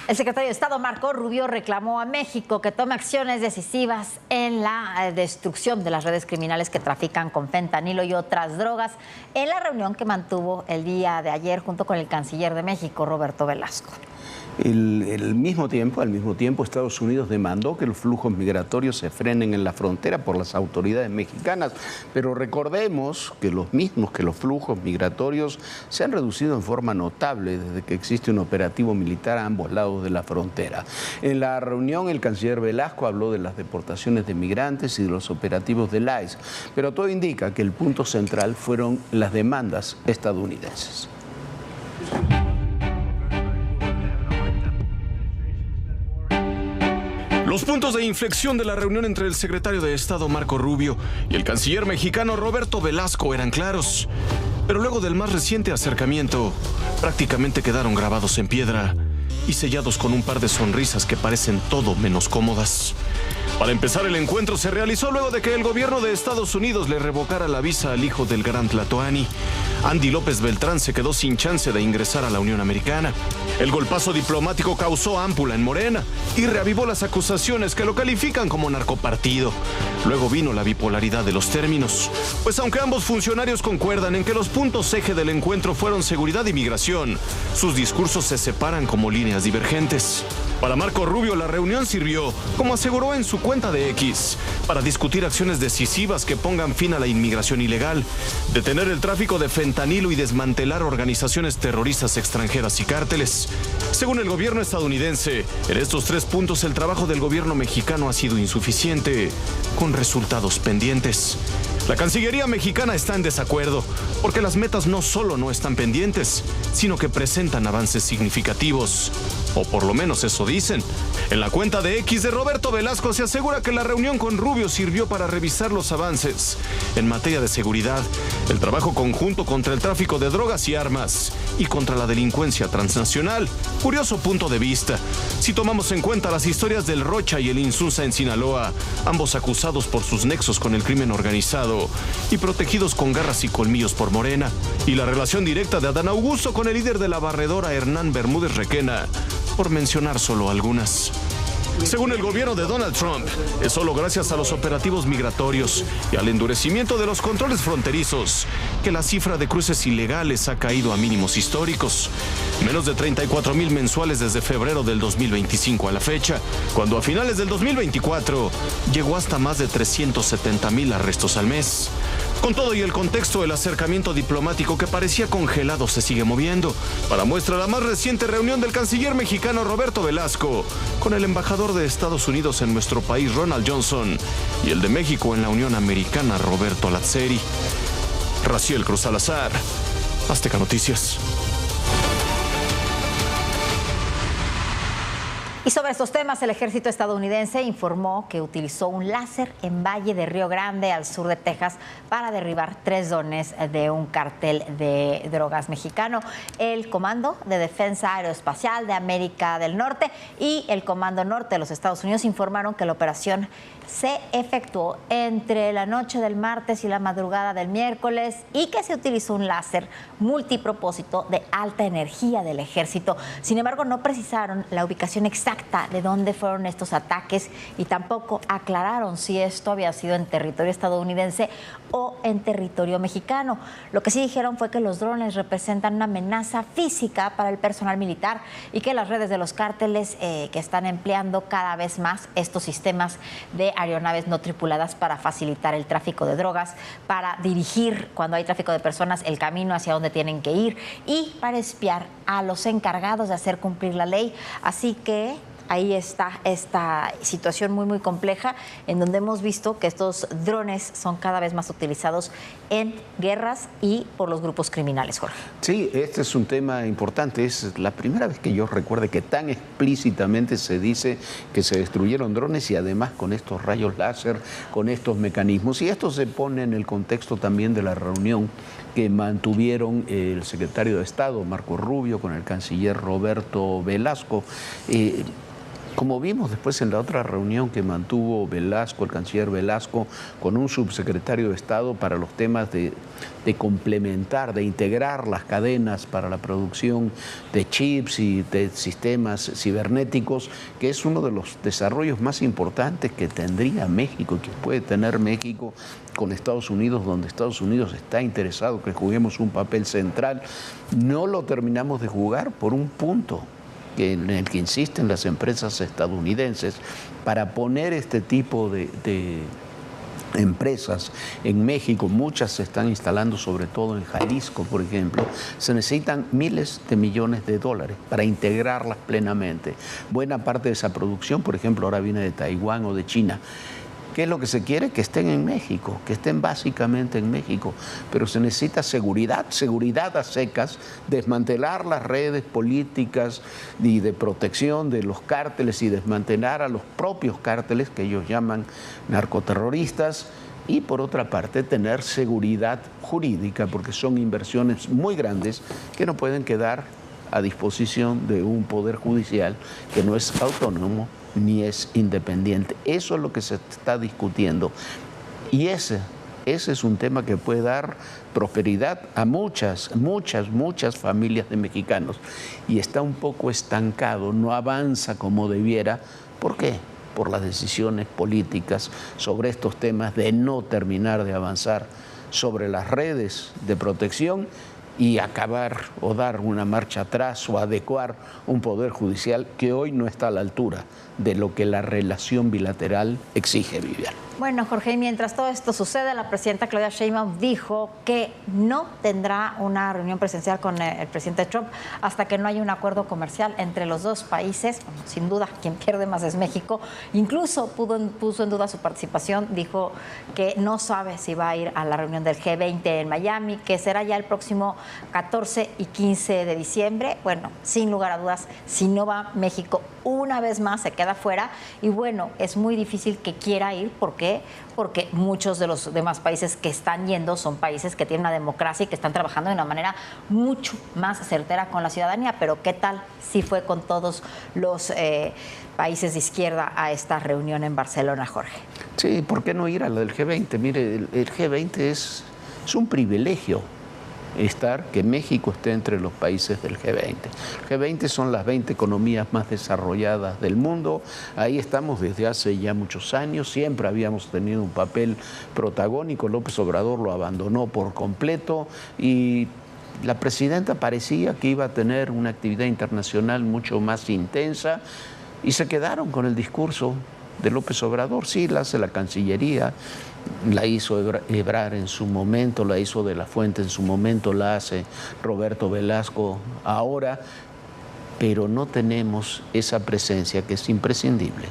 El secretario de Estado, Marco Rubio, reclamó a México que tome acciones decisivas en la destrucción de las redes criminales que trafican con fentanilo y otras drogas en la reunión que mantuvo el día de ayer junto con el canciller de México, Roberto Velasco. Al mismo tiempo, Estados Unidos demandó que los flujos migratorios se frenen en la frontera por las autoridades mexicanas, pero recordemos que los flujos migratorios se han reducido en forma notable desde que existe un operativo militar a ambos lados de la frontera. En la reunión, el canciller Velasco habló de las deportaciones de migrantes y de los operativos del ICE, pero todo indica que el punto central fueron las demandas estadounidenses. Los puntos de inflexión de la reunión entre el secretario de Estado Marco Rubio y el canciller mexicano Roberto Velasco eran claros, pero luego del más reciente acercamiento, prácticamente quedaron grabados en piedra y sellados con un par de sonrisas que parecen todo menos cómodas. Para empezar, el encuentro se realizó luego de que el gobierno de Estados Unidos le revocara la visa al hijo del gran Tlatoani. Andy López Beltrán se quedó sin chance de ingresar a la Unión Americana. El golpazo diplomático causó ámpula en Morena y reavivó las acusaciones que lo califican como narcopartido. Luego vino la bipolaridad de los términos, pues aunque ambos funcionarios concuerdan en que los puntos eje del encuentro fueron seguridad y migración, sus discursos se separan como líneas divergentes. Para Marco Rubio, la reunión sirvió, como aseguró en su cuenta de X, para discutir acciones decisivas que pongan fin a la inmigración ilegal, detener el tráfico de fentanilo y desmantelar organizaciones terroristas extranjeras y cárteles. Según el gobierno estadounidense, en estos 3 puntos el trabajo del gobierno mexicano ha sido insuficiente, con resultados pendientes. La Cancillería mexicana está en desacuerdo, porque las metas no solo no están pendientes, sino que presentan avances significativos. O por lo menos eso dicen. En la cuenta de X de Roberto Velasco se asegura que la reunión con Rubio sirvió para revisar los avances en materia de seguridad, el trabajo conjunto contra el tráfico de drogas y armas y contra la delincuencia transnacional. Curioso punto de vista, si tomamos en cuenta las historias del Rocha y el Insunza en Sinaloa, ambos acusados por sus nexos con el crimen organizado y protegidos con garras y colmillos por Morena, y la relación directa de Adán Augusto con el líder de la barredora Hernán Bermúdez Requena, por mencionar solo algunas. Según el gobierno de Donald Trump, es solo gracias a los operativos migratorios y al endurecimiento de los controles fronterizos que la cifra de cruces ilegales ha caído a mínimos históricos. Menos de 34,000 mensuales desde febrero del 2025 a la fecha, cuando a finales del 2024 llegó hasta más de 370,000 arrestos al mes. Con todo y el contexto, el acercamiento diplomático que parecía congelado se sigue moviendo. Para muestra, la más reciente reunión del canciller mexicano Roberto Velasco con el embajador de Estados Unidos en nuestro país, Ronald Johnson, y el de México en la Unión Americana, Roberto Lazzeri. Raciel Cruz Salazar, Azteca Noticias. Y sobre estos temas, el ejército estadounidense informó que utilizó un láser en Valle de Río Grande, al sur de Texas, para derribar 3 drones de un cártel de drogas mexicano. El Comando de Defensa Aeroespacial de América del Norte y el Comando Norte de los Estados Unidos informaron que la operación se efectuó entre la noche del martes y la madrugada del miércoles y que se utilizó un láser multipropósito de alta energía del ejército. Sin embargo, no precisaron la ubicación exacta de dónde fueron estos ataques y tampoco aclararon si esto había sido en territorio estadounidense o en territorio mexicano. Lo que sí dijeron fue que los drones representan una amenaza física para el personal militar y que las redes de los cárteles que están empleando cada vez más estos sistemas de aeronaves no tripuladas para facilitar el tráfico de drogas, para dirigir, cuando hay tráfico de personas, el camino hacia donde tienen que ir y para espiar a los encargados de hacer cumplir la ley. Así que ahí está esta situación muy compleja en donde hemos visto que estos drones son cada vez más utilizados en guerras y por los grupos criminales, Jorge. Sí, este es un tema importante. Es la primera vez que yo recuerde que tan explícitamente se dice que se destruyeron drones y además con estos rayos láser, con estos mecanismos. Y esto se pone en el contexto también de la reunión que mantuvieron el secretario de Estado, Marco Rubio, con el canciller Roberto Velasco. Como vimos después en la otra reunión que mantuvo Velasco, el canciller Velasco, con un subsecretario de Estado para los temas de complementar, de integrar las cadenas para la producción de chips y de sistemas cibernéticos, que es uno de los desarrollos más importantes que tendría México y que puede tener México con Estados Unidos, donde Estados Unidos está interesado que juguemos un papel central. No lo terminamos de jugar por un punto en el que insisten las empresas estadounidenses para poner este tipo de empresas en México. Muchas se están instalando sobre todo en Jalisco, por ejemplo. Se necesitan miles de millones de dólares para integrarlas plenamente. Buena parte de esa producción, por ejemplo, ahora viene de Taiwán o de China. ¿Qué es lo que se quiere? Que estén en México, que estén básicamente en México. Pero se necesita seguridad a secas, desmantelar las redes políticas y de protección de los cárteles y desmantelar a los propios cárteles que ellos llaman narcoterroristas. Y por otra parte, tener seguridad jurídica, porque son inversiones muy grandes que no pueden quedar a disposición de un poder judicial que no es autónomo ni es independiente. Eso es lo que se está discutiendo. Y ese es un tema que puede dar prosperidad a muchas familias de mexicanos. Y está un poco estancado, no avanza como debiera. ¿Por qué? Por las decisiones políticas sobre estos temas de no terminar de avanzar sobre las redes de protección y acabar o dar una marcha atrás o adecuar un poder judicial que hoy no está a la altura de lo que la relación bilateral exige, Vivian. Bueno, Jorge, y mientras todo esto sucede, la presidenta Claudia Sheinbaum dijo que no tendrá una reunión presencial con el presidente Trump hasta que no haya un acuerdo comercial entre los dos países. Bueno, sin duda, quien pierde más es México. Incluso puso en duda su participación, dijo que no sabe si va a ir a la reunión del G20 en Miami, que será ya el próximo 14 y 15 de diciembre. Bueno, sin lugar a dudas, si no va México una vez más se queda fuera y bueno, es muy difícil que quiera ir. ¿Por qué? Porque muchos de los demás países que están yendo son países que tienen una democracia y que están trabajando de una manera mucho más certera con la ciudadanía. Pero ¿qué tal si fue con todos los países de izquierda a esta reunión en Barcelona, Jorge? Sí, ¿por qué no ir a la del G20? Mire, el G20 es un privilegio que México esté entre los países del G20. El G20 son las 20 economías más desarrolladas del mundo. Ahí estamos desde hace ya muchos años. Siempre habíamos tenido un papel protagónico. López Obrador lo abandonó por completo y la presidenta parecía que iba a tener una actividad internacional mucho más intensa y se quedaron con el discurso de López Obrador. Sí, la hace la Cancillería, la hizo Ebrard en su momento, la hizo De la Fuente en su momento, la hace Roberto Velasco ahora, pero no tenemos esa presencia que es imprescindible,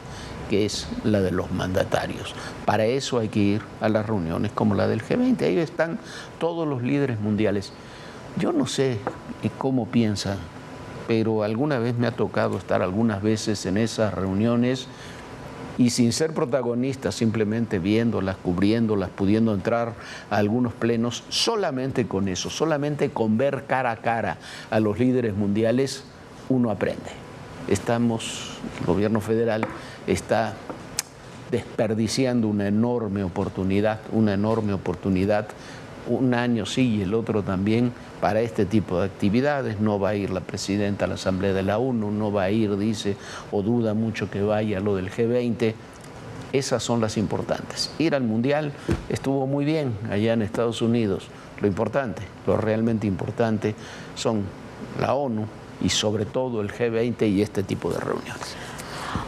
que es la de los mandatarios. Para eso hay que ir a las reuniones como la del G20. Ahí están todos los líderes mundiales. Yo no sé cómo piensan, pero alguna vez me ha tocado estar algunas veces en esas reuniones y sin ser protagonistas, simplemente viéndolas, cubriéndolas, pudiendo entrar a algunos plenos, solamente con eso, solamente con ver cara a cara a los líderes mundiales, uno aprende. El gobierno federal está desperdiciando una enorme oportunidad, un año sí y el otro también, para este tipo de actividades. No va a ir la presidenta a la Asamblea de la ONU, no va a ir, dice, o duda mucho que vaya a lo del G20. Esas son las importantes. Ir al Mundial estuvo muy bien allá en Estados Unidos. Lo realmente importante son la ONU y sobre todo el G20 y este tipo de reuniones.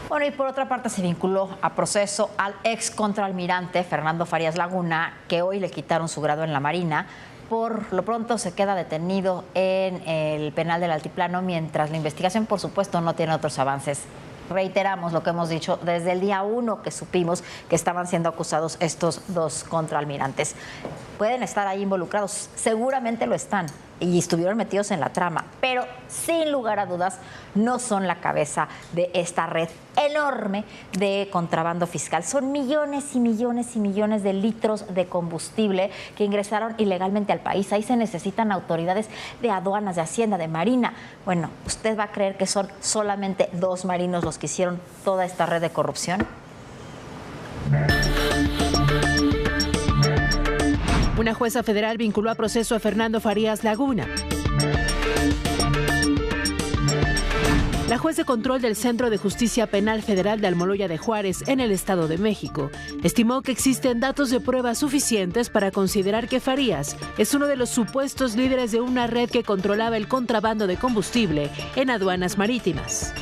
Bueno, y por otra parte se vinculó a proceso al ex contraalmirante Fernando Farías Laguna, que hoy le quitaron su grado en la Marina. Por lo pronto se queda detenido en el penal del Altiplano, mientras la investigación, por supuesto, no tiene otros avances. Reiteramos lo que hemos dicho desde el día 1 que supimos que estaban siendo acusados estos dos contraalmirantes. Pueden estar ahí involucrados, seguramente lo están, y estuvieron metidos en la trama, pero sin lugar a dudas no son la cabeza de esta red enorme de contrabando fiscal. Son millones y millones y millones de litros de combustible que ingresaron ilegalmente al país. Ahí se necesitan autoridades de aduanas, de Hacienda, de Marina. Bueno, ¿usted va a creer que son solamente 2 marinos los que hicieron toda esta red de corrupción? Una jueza federal vinculó a proceso a Fernando Farías Laguna. La juez de control del Centro de Justicia Penal Federal de Almoloya de Juárez, en el Estado de México, estimó que existen datos de prueba suficientes para considerar que Farías es uno de los supuestos líderes de una red que controlaba el contrabando de combustible en aduanas marítimas.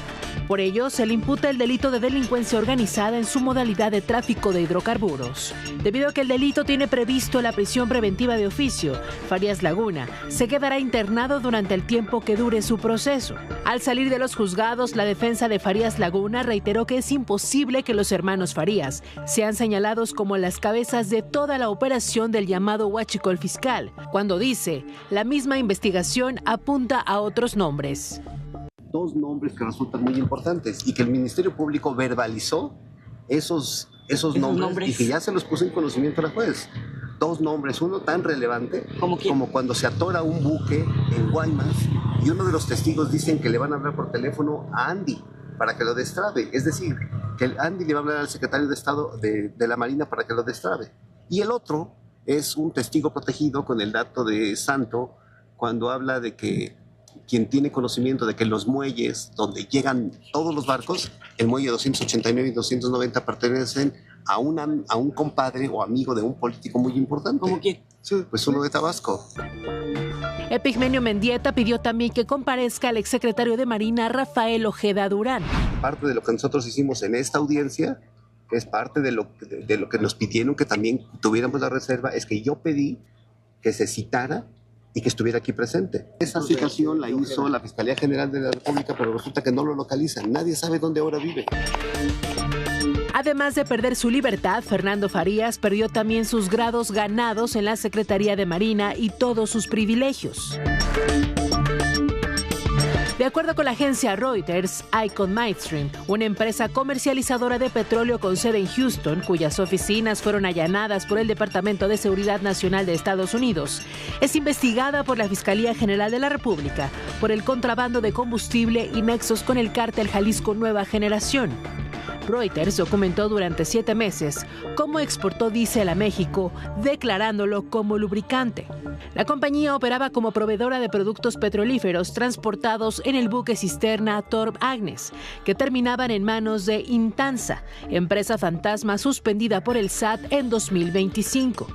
Por ello, se le imputa el delito de delincuencia organizada en su modalidad de tráfico de hidrocarburos. Debido a que el delito tiene previsto la prisión preventiva de oficio, Farías Laguna se quedará internado durante el tiempo que dure su proceso. Al salir de los juzgados, la defensa de Farías Laguna reiteró que es imposible que los hermanos Farías sean señalados como las cabezas de toda la operación del llamado huachicol fiscal, cuando dice, la misma investigación apunta a otros nombres. 2 nombres que resultan muy importantes y que el Ministerio Público verbalizó esos nombres y que ya se los puso en conocimiento a la juez. 2 nombres, uno tan relevante como cuando se atora un buque en Guaymas y uno de los testigos dicen que le van a hablar por teléfono a Andy para que lo destrabe. Es decir, que Andy le va a hablar al secretario de Estado de la Marina para que lo destrabe. Y el otro es un testigo protegido con el dato de Santo cuando habla de que quien tiene conocimiento de que los muelles donde llegan todos los barcos, el muelle 289 y 290 pertenecen a un compadre o amigo de un político muy importante. ¿Cómo quién? Sí, pues uno de Tabasco. Epigmenio Mendieta pidió también que comparezca el exsecretario de Marina, Rafael Ojeda Durán. Parte de lo que nosotros hicimos en esta audiencia, que es parte de lo que nos pidieron que también tuviéramos la reserva, es que yo pedí que se citara y que estuviera aquí presente. Esa citación la hizo la Fiscalía General de la República, pero resulta que no lo localizan. Nadie sabe dónde ahora vive. Además de perder su libertad, Fernando Farías perdió también sus grados ganados en la Secretaría de Marina y todos sus privilegios. De acuerdo con la agencia Reuters, Icon Midstream, una empresa comercializadora de petróleo con sede en Houston, cuyas oficinas fueron allanadas por el Departamento de Seguridad Nacional de Estados Unidos, es investigada por la Fiscalía General de la República por el contrabando de combustible y nexos con el cártel Jalisco Nueva Generación. Reuters documentó durante 7 meses cómo exportó diésel a México, declarándolo como lubricante. La compañía operaba como proveedora de productos petrolíferos transportados en el buque cisterna Torb Agnes, que terminaban en manos de Intansa, empresa fantasma suspendida por el SAT en 2025.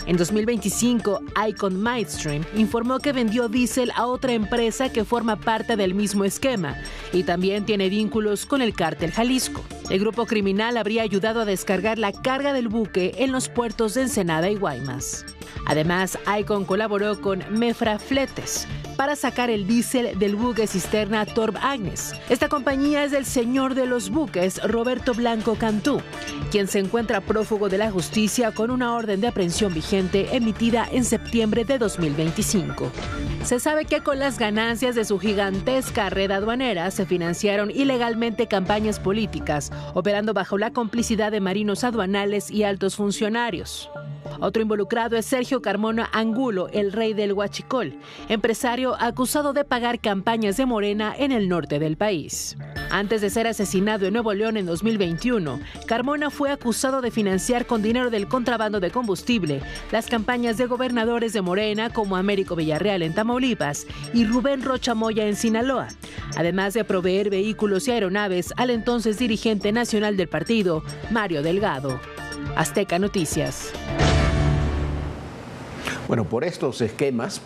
En 2025, Icon Midstream informó que vendió diésel a otra empresa que forma parte del mismo esquema y también tiene vínculos con el cártel Jalisco. El grupo criminal habría ayudado a descargar la carga del buque en los puertos de Ensenada y Guaymas. Además, Icon colaboró con Mefra Fletes para sacar el diésel del buque cisterna Torb Agnes. Esta compañía es del señor de los buques, Roberto Blanco Cantú, quien se encuentra prófugo de la justicia con una orden de aprehensión vigente emitida en septiembre de 2025. Se sabe que con las ganancias de su gigantesca red aduanera se financiaron ilegalmente campañas políticas, operando bajo la complicidad de marinos aduanales y altos funcionarios. Otro involucrado es Sergio Carmona Angulo, el rey del huachicol, empresario acusado de pagar campañas de Morena en el norte del país. Antes de ser asesinado en Nuevo León en 2021, Carmona fue acusado de financiar con dinero del contrabando de combustible las campañas de gobernadores de Morena como Américo Villarreal en Tamaulipas y Rubén Rocha Moya en Sinaloa, además de proveer vehículos y aeronaves al entonces dirigente nacional del partido, Mario Delgado. Azteca Noticias. Bueno, por estos esquemas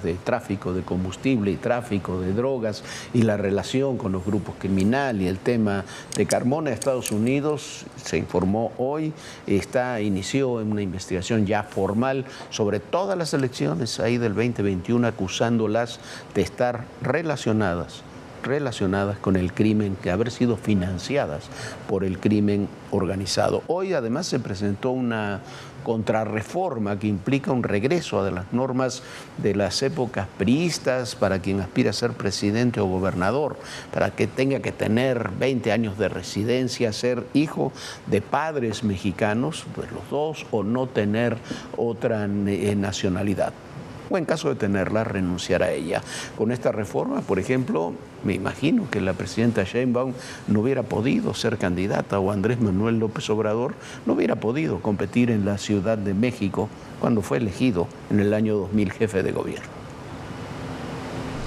de tráfico de combustible y tráfico de drogas y la relación con los grupos criminales y el tema de Carmona, Estados Unidos, se informó hoy, inició una investigación ya formal sobre todas las elecciones ahí del 2021, acusándolas de estar relacionadas relacionadas con el crimen, que haber sido financiadas por el crimen organizado. Hoy además se presentó una contrarreforma que implica un regreso de las normas de las épocas priistas para quien aspira a ser presidente o gobernador, para que tenga que tener 20 años de residencia, ser hijo de padres mexicanos, pues los dos, o no tener otra nacionalidad. O en caso de tenerla, renunciar a ella. Con esta reforma, por ejemplo, me imagino que la presidenta Sheinbaum no hubiera podido ser candidata, o Andrés Manuel López Obrador no hubiera podido competir en la Ciudad de México cuando fue elegido en el año 2000 jefe de gobierno.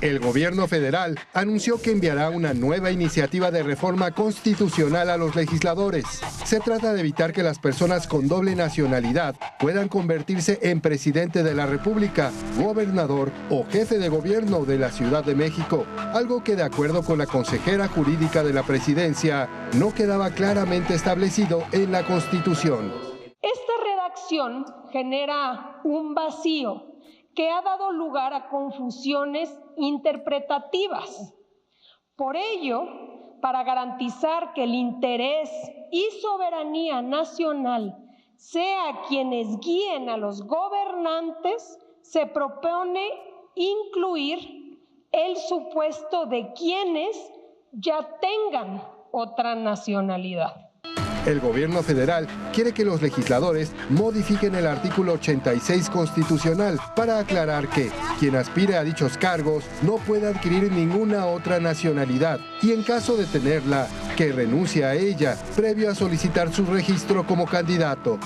El gobierno federal anunció que enviará una nueva iniciativa de reforma constitucional a los legisladores. Se trata de evitar que las personas con doble nacionalidad puedan convertirse en presidente de la República, gobernador o jefe de gobierno de la Ciudad de México, algo que, de acuerdo con la consejera jurídica de la presidencia, no quedaba claramente establecido en la Constitución. Esta redacción genera un vacío que ha dado lugar a confusiones interpretativas. Por ello, para garantizar que el interés y soberanía nacional sea quienes guíen a los gobernantes, se propone incluir el supuesto de quienes ya tengan otra nacionalidad. El gobierno federal quiere que los legisladores modifiquen el artículo 86 constitucional para aclarar que quien aspire a dichos cargos no puede adquirir ninguna otra nacionalidad y, en caso de tenerla, que renuncie a ella previo a solicitar su registro como candidato.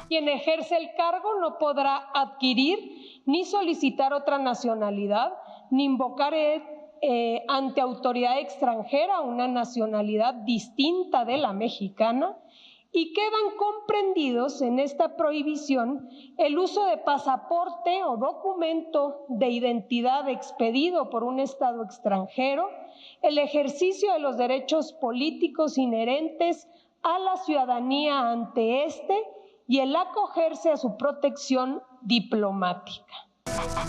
Quien ejerce el cargo no podrá adquirir ni solicitar otra nacionalidad, ni invocar ante autoridad extranjera una nacionalidad distinta de la mexicana, y quedan comprendidos en esta prohibición el uso de pasaporte o documento de identidad expedido por un Estado extranjero, el ejercicio de los derechos políticos inherentes a la ciudadanía ante este y el acogerse a su protección diplomática.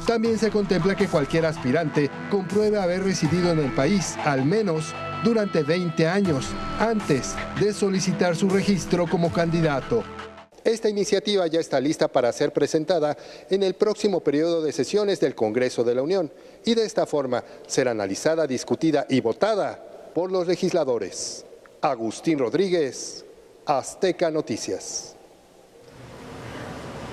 También se contempla que cualquier aspirante compruebe haber residido en el país al menos durante 20 años antes de solicitar su registro como candidato. Esta iniciativa ya está lista para ser presentada en el próximo periodo de sesiones del Congreso de la Unión y de esta forma será analizada, discutida y votada por los legisladores. Agustín Rodríguez, Azteca Noticias.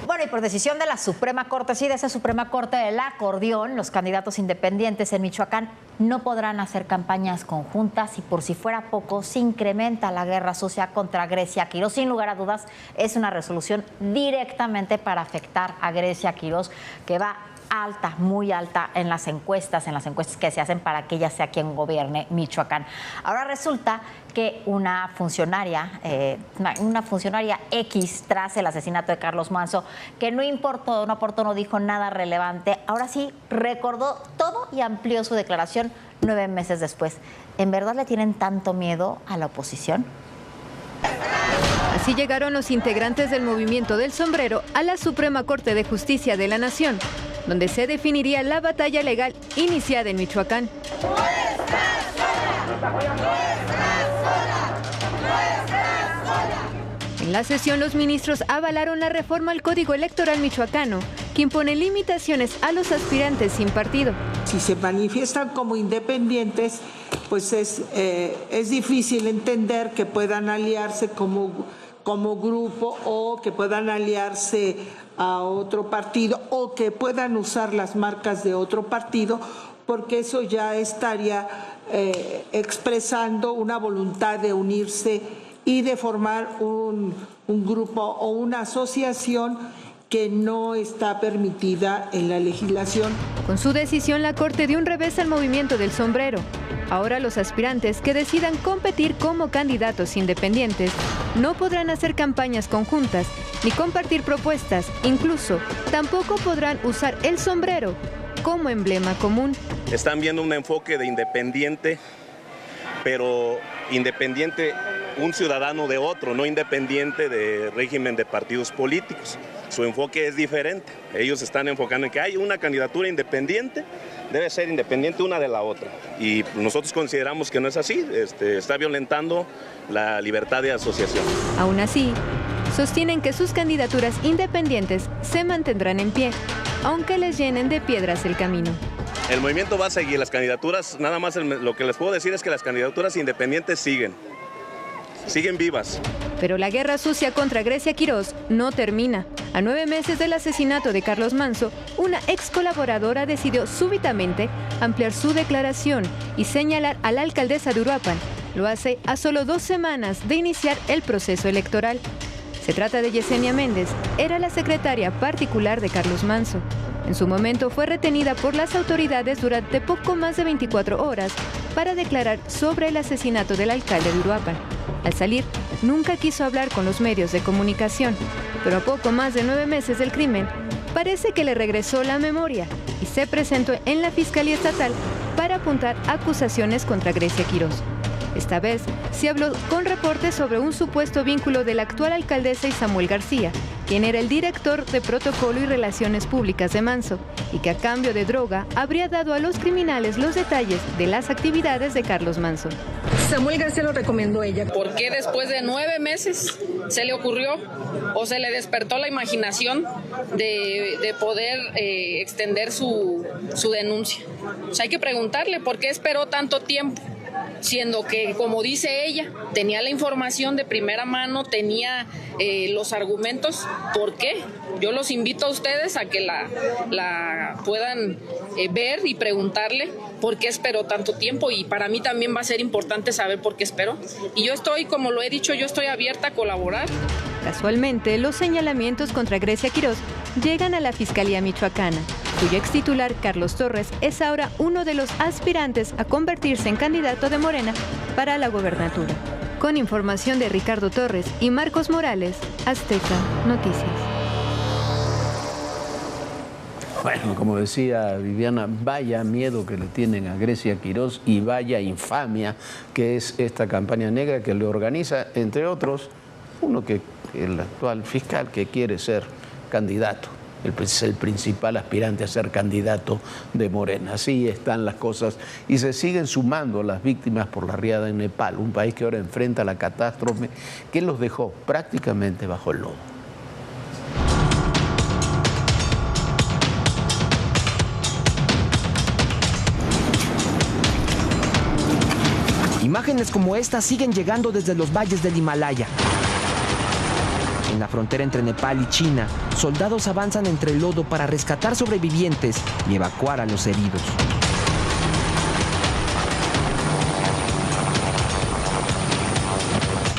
Bueno, y por decisión de la Suprema Corte, sí, de esa Suprema Corte del acordeón, los candidatos independientes en Michoacán no podrán hacer campañas conjuntas y, por si fuera poco, se incrementa la guerra sucia contra Grecia Quirós. Sin lugar a dudas, es una resolución directamente para afectar a Grecia Quirós, que va alta, muy alta en las encuestas que se hacen para que ella sea quien gobierne Michoacán. Ahora resulta que una funcionaria X, tras el asesinato de Carlos Manzo, que no aportó, no dijo nada relevante, ahora sí recordó todo y amplió su declaración 9 meses después. ¿En verdad le tienen tanto miedo a la oposición? Así llegaron los integrantes del Movimiento del Sombrero a la Suprema Corte de Justicia de la Nación, donde se definiría la batalla legal iniciada en Michoacán. En la sesión, los ministros avalaron la reforma al Código Electoral michoacano, que impone limitaciones a los aspirantes sin partido. Si se manifiestan como independientes, pues es difícil entender que puedan aliarse como grupo o que puedan aliarse a otro partido o que puedan usar las marcas de otro partido, porque eso ya estaría expresando una voluntad de unirse y de formar un grupo o una asociación que no está permitida en la legislación. Con su decisión, la Corte dio un revés al Movimiento del Sombrero. Ahora los aspirantes que decidan competir como candidatos independientes no podrán hacer campañas conjuntas ni compartir propuestas. Incluso tampoco podrán usar el sombrero como emblema común. Están viendo un enfoque de independiente, pero independiente un ciudadano de otro, no independiente de régimen de partidos políticos, su enfoque es diferente. Ellos están enfocando en que hay una candidatura independiente, debe ser independiente una de la otra. Y nosotros consideramos que no es así, está violentando la libertad de asociación. Aún así, sostienen que sus candidaturas independientes se mantendrán en pie, aunque les llenen de piedras el camino. El movimiento va a seguir, las candidaturas, nada más lo que les puedo decir es que las candidaturas independientes siguen vivas. Pero la guerra sucia contra Grecia Quirós no termina. A 9 meses del asesinato de Carlos Manso, una ex colaboradora decidió súbitamente ampliar su declaración y señalar a la alcaldesa de Uruapan. Lo hace a solo 2 semanas de iniciar el proceso electoral. Se trata de Yesenia Méndez, era la secretaria particular de Carlos Manso. En su momento fue retenida por las autoridades durante poco más de 24 horas para declarar sobre el asesinato del alcalde de Uruapan. Al salir, nunca quiso hablar con los medios de comunicación, pero a poco más de 9 meses del crimen, parece que le regresó la memoria y se presentó en la Fiscalía Estatal para apuntar acusaciones contra Grecia Quirós. Esta vez se habló con reportes sobre un supuesto vínculo de la actual alcaldesa y Samuel García, quien era el director de Protocolo y Relaciones Públicas de Manso, y que a cambio de droga habría dado a los criminales los detalles de las actividades de Carlos Manso. Samuel García lo recomendó ella. ¿Por qué después de 9 meses se le ocurrió o se le despertó la imaginación de poder extender su denuncia? O sea, hay que preguntarle por qué esperó tanto tiempo, siendo que, como dice ella, tenía la información de primera mano, tenía los argumentos. ¿Por qué? Yo los invito a ustedes a que la puedan ver y preguntarle por qué esperó tanto tiempo, y para mí también va a ser importante saber por qué esperó. Y yo estoy, como lo he dicho, yo estoy abierta a colaborar. Casualmente, los señalamientos contra Grecia Quirós llegan a la Fiscalía Michoacana, cuyo extitular Carlos Torres es ahora uno de los aspirantes a convertirse en candidato de Morena para la gobernatura. Con información de Ricardo Torres y Marcos Morales, Azteca Noticias. Bueno, como decía Viviana, vaya miedo que le tienen a Grecia Quirós y vaya infamia que es esta campaña negra que le organiza, entre otros, uno que el actual fiscal que quiere ser candidato, el principal aspirante a ser candidato de Morena. Así están las cosas y se siguen sumando las víctimas por la riada en Nepal, un país que ahora enfrenta la catástrofe que los dejó prácticamente bajo el lodo. Imágenes como esta siguen llegando desde los valles del Himalaya. En la frontera entre Nepal y China, soldados avanzan entre el lodo para rescatar sobrevivientes y evacuar a los heridos.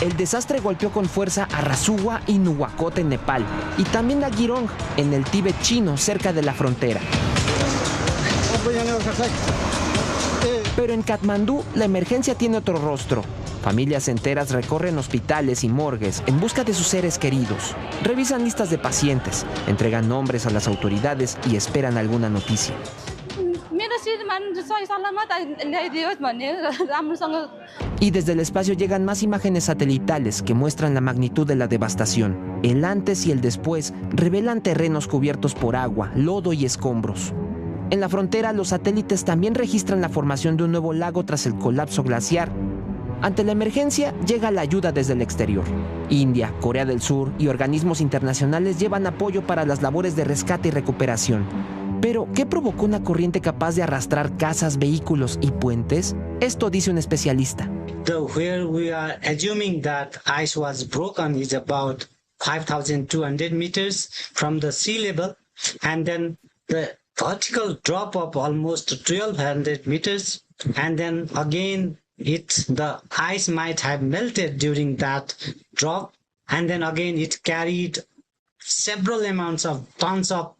El desastre golpeó con fuerza a Rasuwa y Nuwakot en Nepal y también a Girong en el Tíbet chino cerca de la frontera. Pero en Katmandú la emergencia tiene otro rostro. Familias enteras recorren hospitales y morgues en busca de sus seres queridos. Revisan listas de pacientes, entregan nombres a las autoridades y esperan alguna noticia. Y desde el espacio llegan más imágenes satelitales que muestran la magnitud de la devastación. El antes y el después revelan terrenos cubiertos por agua, lodo y escombros. En la frontera, los satélites también registran la formación de un nuevo lago tras el colapso glaciar. Ante la emergencia, llega la ayuda desde el exterior. India, Corea del Sur y organismos internacionales llevan apoyo para las labores de rescate y recuperación. Pero, ¿qué provocó una corriente capaz de arrastrar casas, vehículos y puentes? Esto dice un especialista. Where we are assuming that ice was broken is about 5,200 meters from the sea level, and then the vertical drop of almost 1,200 meters, and then again the ice might have melted during that drop, and then again it carried several amounts of tons of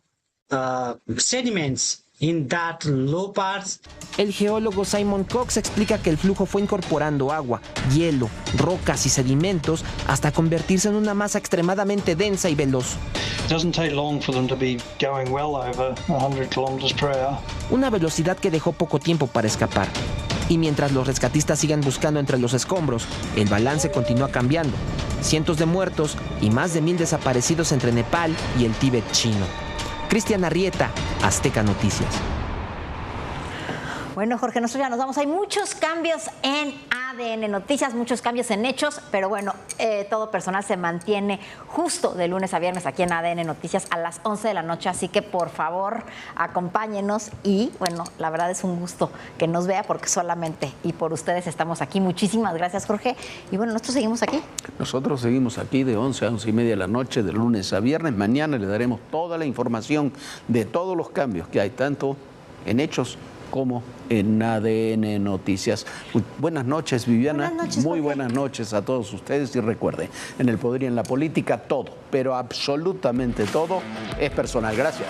sediments in that low parts. El geólogo Simon Cox explica que el flujo fue incorporando agua, hielo, rocas y sedimentos hasta convertirse en una masa extremadamente densa y veloz. Una velocidad que dejó poco tiempo para escapar. Y mientras los rescatistas sigan buscando entre los escombros, el balance continúa cambiando. Cientos de muertos y más de 1000 desaparecidos entre Nepal y el Tíbet chino. Cristian Arrieta, Azteca Noticias. Bueno, Jorge, nosotros ya nos vamos. Hay muchos cambios en ADN Noticias, muchos cambios en hechos, pero bueno, todo personal se mantiene justo de lunes a viernes aquí en ADN Noticias a las 11 de la noche, así que por favor acompáñenos y bueno, la verdad es un gusto que nos vea porque solamente y por ustedes estamos aquí. Muchísimas gracias, Jorge. Y bueno, nosotros seguimos aquí. Nosotros seguimos aquí de 11 a 11 y media de la noche, de lunes a viernes. Mañana le daremos toda la información de todos los cambios que hay, tanto en hechos como en ADN Noticias. Buenas noches, Viviana. Buenas noches, muy Jorge. buenas noches a todos ustedes y recuerden, en el poder y en la política todo, pero absolutamente todo es personal. Gracias.